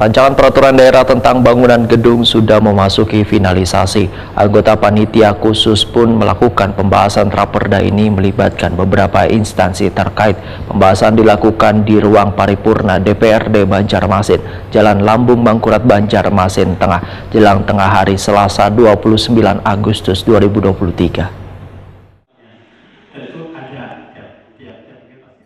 Rancangan peraturan daerah tentang bangunan gedung sudah memasuki finalisasi. Anggota panitia khusus pun melakukan pembahasan raperda ini melibatkan beberapa instansi terkait. Pembahasan dilakukan di ruang paripurna DPRD Banjarmasin, Jalan Lambung Mangkurat Banjarmasin Tengah, jelang tengah hari Selasa 29 Agustus 2023.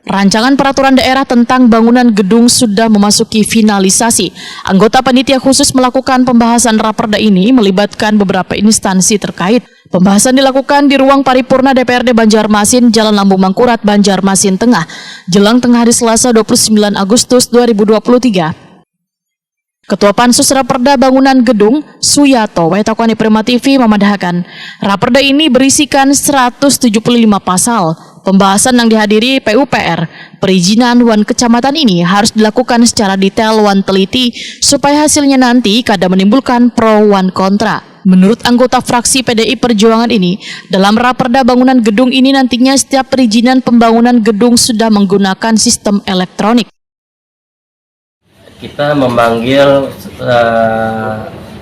Rancangan peraturan daerah tentang bangunan gedung sudah memasuki finalisasi. Anggota panitia khusus melakukan pembahasan raperda ini melibatkan beberapa instansi terkait. Pembahasan dilakukan di ruang paripurna DPRD Banjarmasin, Jalan Lambung Mangkurat Banjarmasin Tengah, jelang tengah hari Selasa 29 Agustus 2023. Ketua Pansus Raperda Bangunan Gedung, Suyato Waitakoni Prima TV memadahkan, raperda ini berisikan 175 pasal. Pembahasan yang dihadiri PUPR, perizinan wan kecamatan ini harus dilakukan secara detail wan teliti supaya hasilnya nanti kada menimbulkan pro wan kontra. Menurut anggota fraksi PDI Perjuangan ini, dalam raperda bangunan gedung ini nantinya setiap perizinan pembangunan gedung sudah menggunakan sistem elektronik. Kita memanggil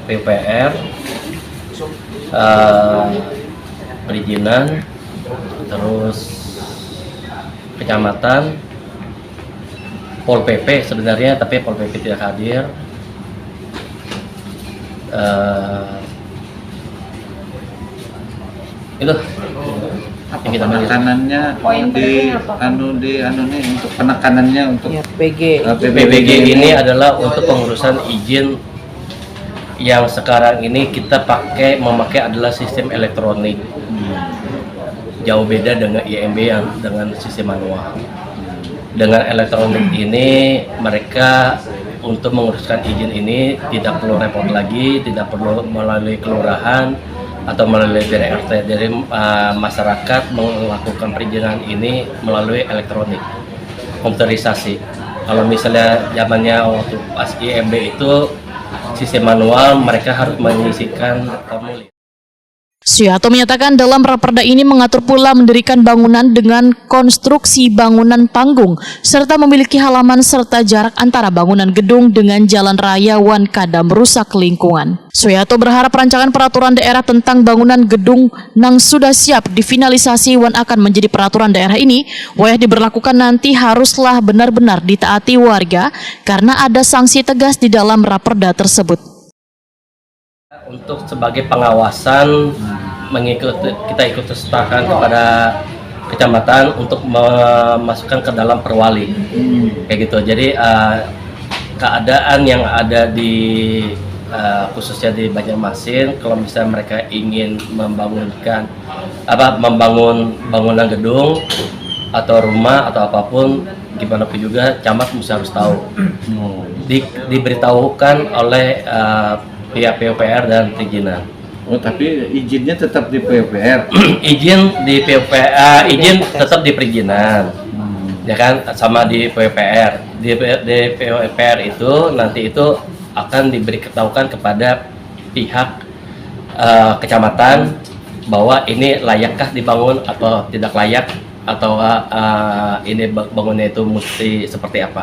PUPR, perizinan, terus kecamatan, Pol PP sebenarnya, tapi Pol PP tidak hadir. Itu penekanannya di untuk penekanannya untuk ya, PG. PBG ini adalah untuk pengurusan izin yang sekarang ini kita memakai adalah sistem elektronik. Jauh beda dengan IMB yang dengan sistem manual. Dengan elektronik ini mereka untuk menguruskan izin ini tidak perlu repot lagi, tidak perlu melalui kelurahan atau melalui DRT. Jadi masyarakat melakukan perizinan ini melalui elektronik, komputerisasi. Kalau misalnya zamannya waktu pas IMB itu sistem manual, mereka harus mengisikan formulir. Suyato menyatakan dalam raperda ini mengatur pula mendirikan bangunan dengan konstruksi bangunan panggung serta memiliki halaman serta jarak antara bangunan gedung dengan jalan raya wan kada merusak lingkungan. Suyato berharap rancangan peraturan daerah tentang bangunan gedung nang sudah siap difinalisasi wan akan menjadi peraturan daerah ini wayah diberlakukan nanti haruslah benar-benar ditaati warga karena ada sanksi tegas di dalam raperda tersebut. Untuk sebagai pengawasan kita ikut sertakan kepada kecamatan untuk memasukkan ke dalam perwali, kayak gitu. Jadi keadaan yang ada di khususnya di Banjarmasin, kalau misalnya mereka ingin membangun bangunan gedung atau rumah atau apapun, gimana pun juga camat mesti harus tahu. Diberitahukan oleh pihak PUPR dan perizinan. Oh, tapi izinnya tetap di PUPR. Izin di PUPR, izin tetap di perizinan. Ya kan, sama di PUPR. Di PUPR itu nanti itu akan diberitahukan kepada pihak kecamatan bahwa ini layakkah dibangun atau tidak layak, atau ini bangunnya itu mesti seperti apa.